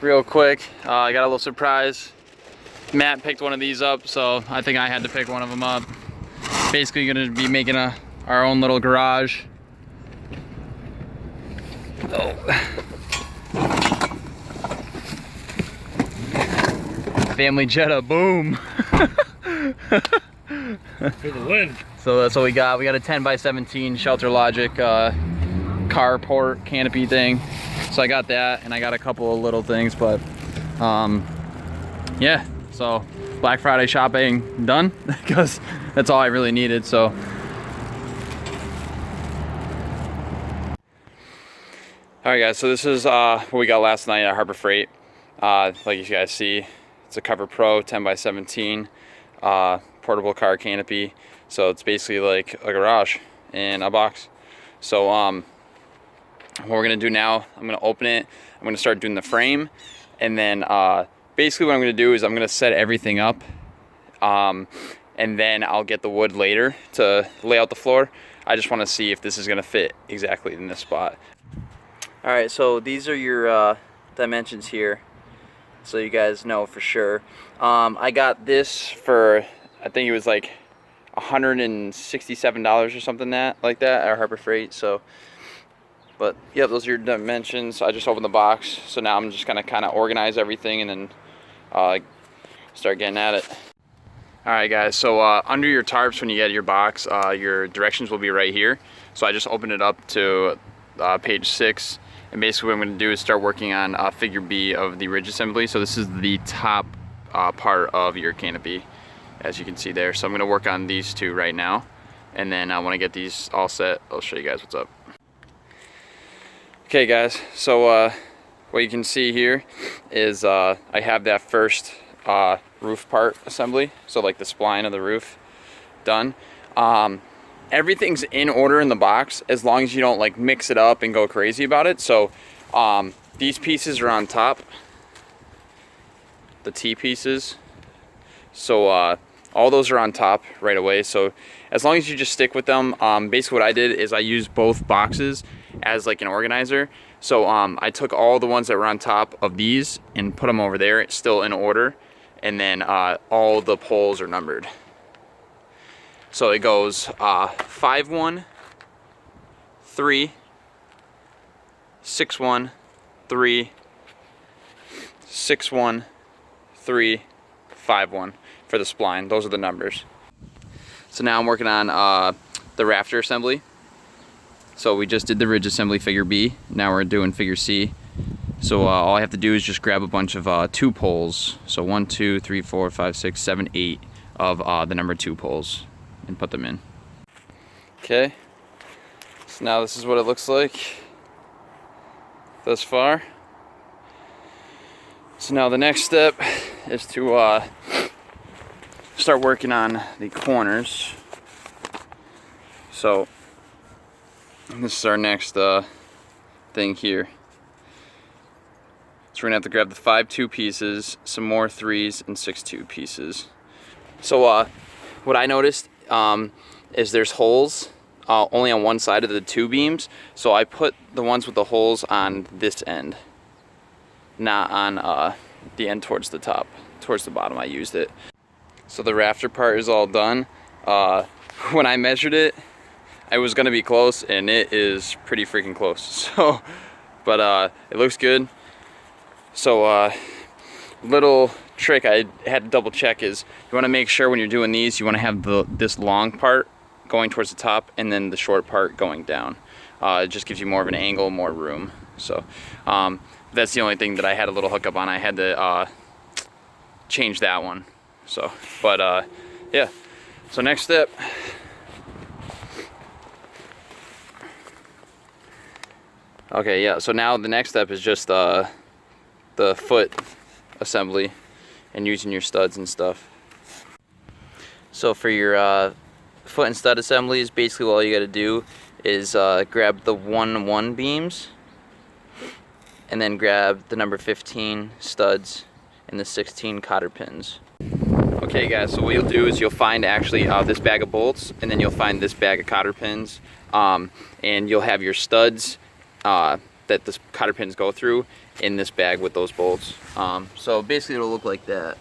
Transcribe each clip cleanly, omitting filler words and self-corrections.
real quick. I got a little surprise. Matt picked one of these up, so I think I had to pick one of them up. Basically gonna be making our own little garage. Oh. Family Jetta, boom. For the win. So that's what we got. We got a 10x17 Shelter Logic carport canopy thing. So I got that, and I got a couple of little things, but yeah. So Black Friday shopping done because that's all I really needed. So all right, guys. So this is what we got last night at Harbor Freight. Like you guys see, it's a Cover Pro 10x17 portable car canopy. So it's basically like a garage in a box. So what we're gonna do now, I'm gonna open it. I'm gonna start doing the frame, and then basically what I'm gonna do is I'm gonna set everything up, and then I'll get the wood later to lay out the floor. I just want to see if this is gonna fit exactly in this spot. All right, so these are your dimensions here, so you guys know for sure. I got this for, I think it was like $167 or something like that at Harbor Freight. So, but yeah, those are your dimensions. I just opened the box, so now I'm just gonna kind of organize everything and then start getting at it. All right, guys. So under your tarps, when you get your box, your directions will be right here. So I just opened it up to page 6, and basically what I'm gonna do is start working on figure B of the ridge assembly. So this is the top part of your canopy, as you can see there. So I'm gonna work on these two right now, and then when I get these all set, I'll show you guys what's up. Okay, guys, so what you can see here is I have that first roof part assembly, so like the spline of the roof done. Everything's in order in the box as long as you don't like mix it up and go crazy about it. So these pieces are on top, the T pieces. So all those are on top right away. So as long as you just stick with them, basically what I did is I used both boxes as like an organizer. So I took all the ones that were on top of these and put them over there, still in order, and then all the poles are numbered. So it goes 5 1 3 6 1 3 6 1 3 5 1 for the spline. Those are the numbers. So now I'm working on the rafter assembly. So we just did the ridge assembly figure B. Now we're doing figure C. So all I have to do is just grab a bunch of 2 poles. So 1 2 3 4 5 6 7 8 of the number 2 poles, and put them in. Okay. So now this is what it looks like thus far. So now the next step is to start working on the corners. So this is our next thing here. So we're gonna have to grab the 5 2 pieces, some more 3s, and 6 2 pieces. So what I noticed is there's holes only on one side of the 2 beams. So I put the ones with the holes on this end, not on the end towards the top. Towards the bottom I used it. So the rafter part is all done. When I measured it, I was gonna be close, and it is pretty freaking close. So, but it looks good. So little trick I had to double check is you want to make sure when you're doing these, you want to have this long part going towards the top and then the short part going down. It just gives you more of an angle, more room. So that's the only thing that I had a little hookup on. I had to change that one. So, but yeah. So next step. Okay, yeah. So now the next step is just the foot assembly and using your studs and stuff. So for your foot and stud assemblies, basically all you got to do is grab the 1 1 beams, and then grab the number 15 studs and the 16 cotter pins. Okay guys, so what you'll do is you'll find actually this bag of bolts, and then you'll find this bag of cotter pins, and you'll have your studs that the cotter pins go through, in this bag with those bolts. So basically it'll look like that.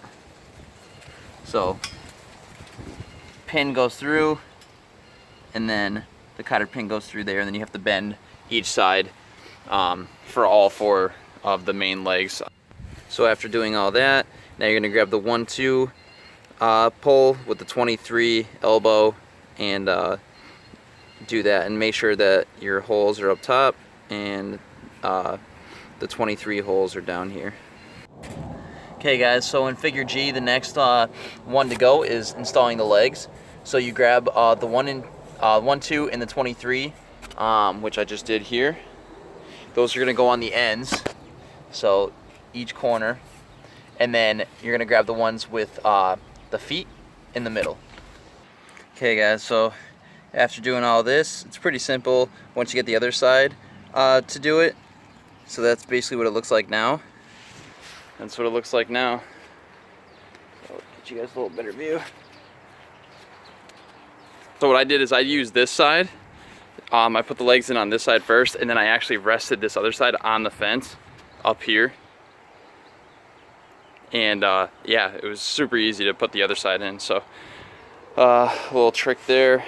So pin goes through, and then the cotter pin goes through there, and then you have to bend each side for all 4 of the main legs. So after doing all that, now you're gonna grab the 1-2 pull with the 23 elbow and do that, and make sure that your holes are up top and the 23 holes are down here. Okay guys, so in figure G, the next one to go is installing the legs. So you grab the 1-2 and the 23, which I just did here. Those are gonna go on the ends, so each corner, and then you're gonna grab the ones with the feet in the middle. Okay guys, so after doing all this, it's pretty simple once you get the other side to do it. So that's basically what it looks like now. That's what it looks like now. So I'll get you guys a little better view. So what I did is I used this side. I put the legs in on this side first, and then I actually rested this other side on the fence up here. And yeah, it was super easy to put the other side in. So a little trick there.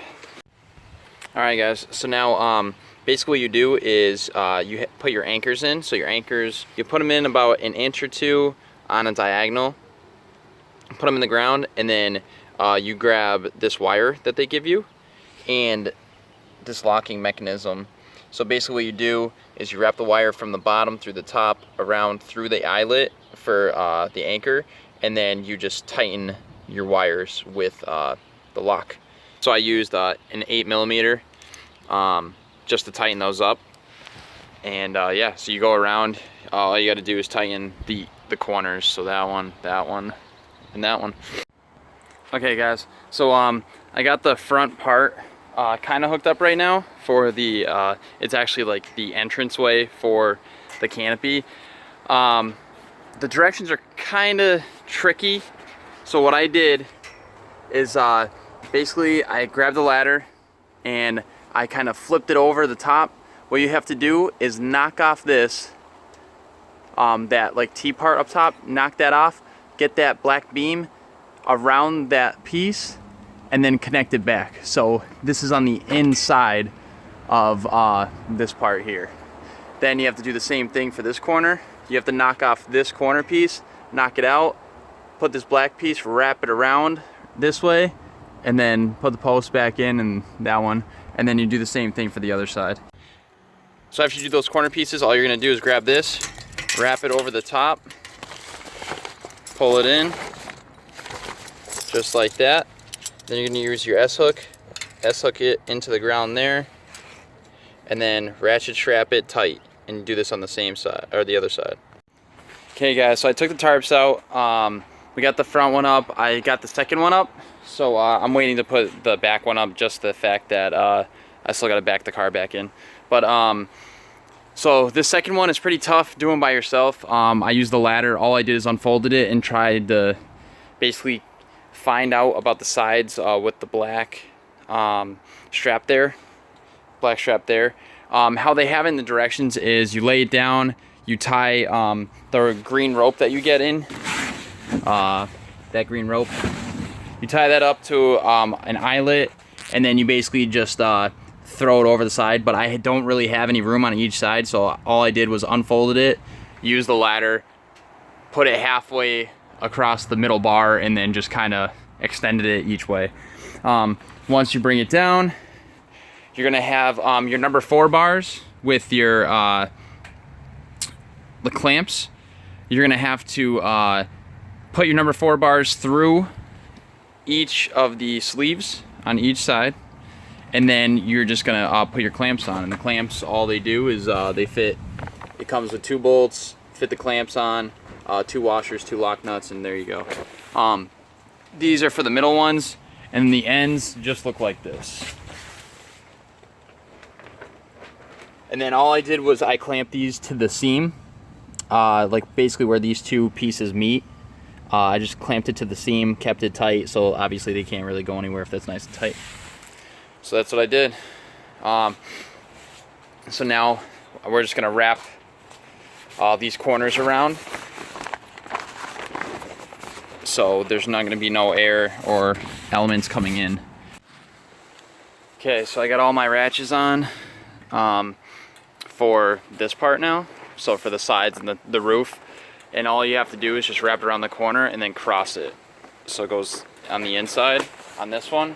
All right guys, so now basically what you do is you put your anchors in. So your anchors, you put them in about 1 inch or 2 on a diagonal, put them in the ground, and then you grab this wire that they give you and this locking mechanism. So basically what you do is you wrap the wire from the bottom through the top around through the eyelet for the anchor, and then you just tighten your wires with the lock. So I used an 8mm just to tighten those up. And yeah, so you go around, all you got to do is tighten the corners. So that one, and that one. Okay guys, so I got the front part kind of hooked up right now for the it's actually like the entranceway for the canopy. The directions are kind of tricky, so what I did is basically I grabbed the ladder and I kind of flipped it over the top. What you have to do is knock off this that like T part up top, knock that off, get that black beam around that piece, and then connect it back. So this is on the inside of this part here. Then you have to do the same thing for this corner. You have to knock off this corner piece, knock it out, put this black piece, wrap it around this way, and then put the post back in and that one, and then you do the same thing for the other side. So after you do those corner pieces, all you're gonna do is grab this, wrap it over the top, pull it in, just like that. Then you're gonna use your S-hook it into the ground there, and then ratchet strap it tight, and do this on the same side, or the other side. Okay guys, so I took the tarps out. We got the front one up, I got the second one up, so I'm waiting to put the back one up, just the fact that I still gotta back the car back in. But so this second one is pretty tough doing by yourself. I used the ladder. All I did is unfolded it and tried to basically find out about the sides with the black strap there, how they have it in the directions is you lay it down, you tie the green rope that you get in, that green rope, you tie that up to an eyelet, and then you basically just throw it over the side. But I don't really have any room on each side, so all I did was unfolded it, use the ladder, put it halfway across the middle bar, and then just kind of extended it each way. Once you bring it down, you're gonna have your number 4 bars with your the clamps. You're gonna have to put your number 4 bars through each of the sleeves on each side, and then you're just gonna put your clamps on. And the clamps, all they do is they fit. It comes with 2 bolts, fit the clamps on, 2 washers, 2 lock nuts, and there you go. These are for the middle ones, and the ends just look like this. And then all I did was I clamped these to the seam, like basically where these 2 pieces meet. I just clamped it to the seam, kept it tight, so obviously they can't really go anywhere if that's nice and tight. So that's what I did. So now we're just gonna wrap these corners around, so there's not going to be no air or elements coming in. Okay, so I got all my ratchets on for this part now, so for the sides and the roof, and all you have to do is just wrap it around the corner and then cross it, so it goes on the inside on this one.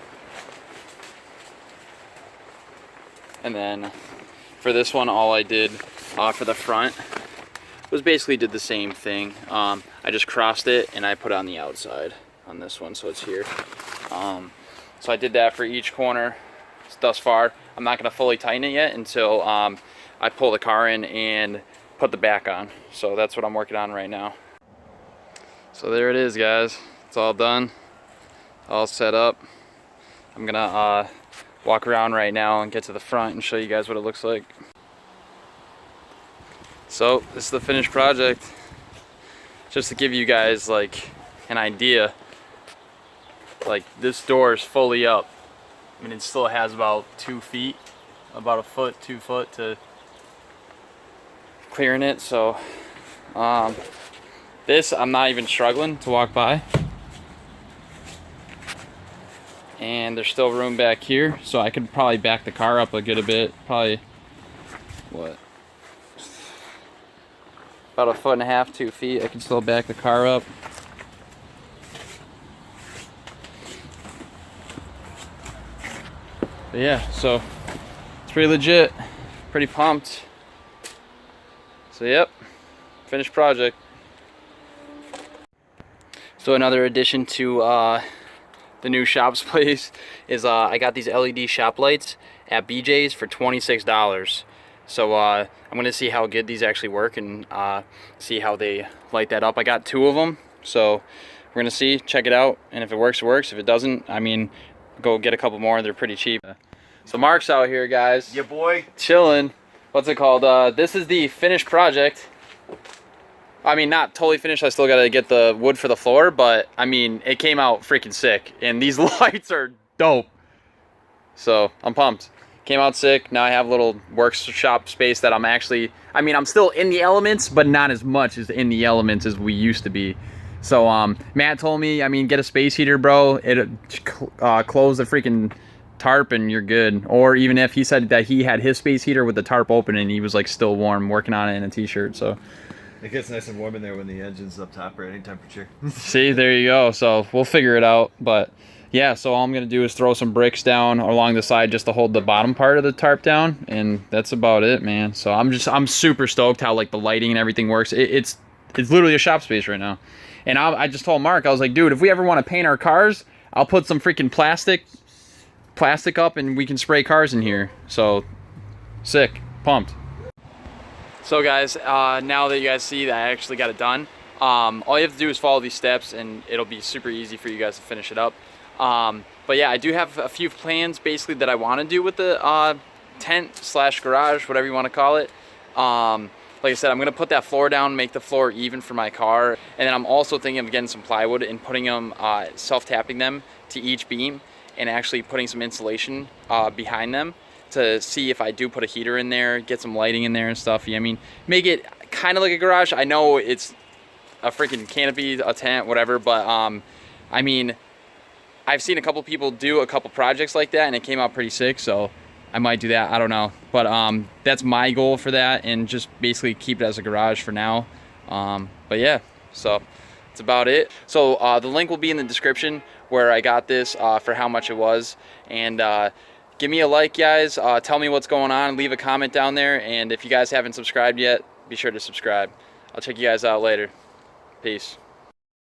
And then for this one, all I did for the front was basically did the same thing. I just crossed it and I put it on the outside on this one, so it's here. So I did that for each corner thus far. I'm not going to fully tighten it yet until I pull the car in and put the back on. So that's what I'm working on right now. So there it is, guys. It's all done, all set up. I'm gonna walk around right now and get to the front and show you guys what it looks like. So this is the finished project. Just to give you guys like an idea, like this door is fully up. I mean, it still has about 2 feet, about a foot, 2 foot to clearing it. So this, I'm not even struggling to walk by. And there's still room back here, so I could probably back the car up a good bit. Probably, what? About 1.5 feet, 2 feet. I can still back the car up. But yeah, so it's pretty legit. Pretty pumped. So yep, finished project. So another addition to the new shops place is I got these LED shop lights at BJ's for $26. So I'm gonna see how good these actually work and see how they light that up. I got 2 of them, so we're gonna see, check it out, and if it works, it works. If it doesn't, I mean, go get a couple more. They're pretty cheap. So Mark's out here, guys. Yeah, boy. Chilling. What's it called? This is the finished project. I mean, not totally finished. I still got to get the wood for the floor, but I mean, it came out freaking sick. And these lights are dope. So I'm pumped. Came out sick. Now I have a little workshop space that I'm actually, I mean, I'm still in the elements, but not as much as in the elements as we used to be. So Matt told me, I mean, get a space heater, bro. It close the freaking tarp and you're good. Or even if he said that he had his space heater with the tarp open and he was like still warm working on it in a t-shirt. So it gets nice and warm in there when the engine's up top or any temperature. See, there you go. So we'll figure it out. But yeah, so all I'm gonna do is throw some bricks down along the side just to hold the bottom part of the tarp down, and that's about it, man. So I'm super stoked how like the lighting and everything works. It's literally a shop space right now. And I just told Mark, I was like, dude, if we ever want to paint our cars, I'll put some freaking plastic up and we can spray cars in here. So sick, pumped. So guys, now that you guys see that I actually got it done, all you have to do is follow these steps and it'll be super easy for you guys to finish it up. But yeah, I do have a few plans basically that I want to do with the tent slash garage, whatever you want to call it. Like I said, I'm going to put that floor down, make the floor even for my car. And then I'm also thinking of getting some plywood and putting them, self-tapping them to each beam and actually putting some insulation behind them to see if I do put a heater in there, get some lighting in there and stuff. I mean, make it kind of like a garage. I know it's a freaking canopy, a tent, whatever, but I mean, I've seen a couple people do a couple projects like that and it came out pretty sick, so I might do that. I don't know, but that's my goal for that, and just basically keep it as a garage for now. But yeah, so that's about it. So the link will be in the description where I got this for how much it was, and give me a like, guys. Tell me what's going on, leave a comment down there, and if you guys haven't subscribed yet, be sure to subscribe. I'll check you guys out later. Peace.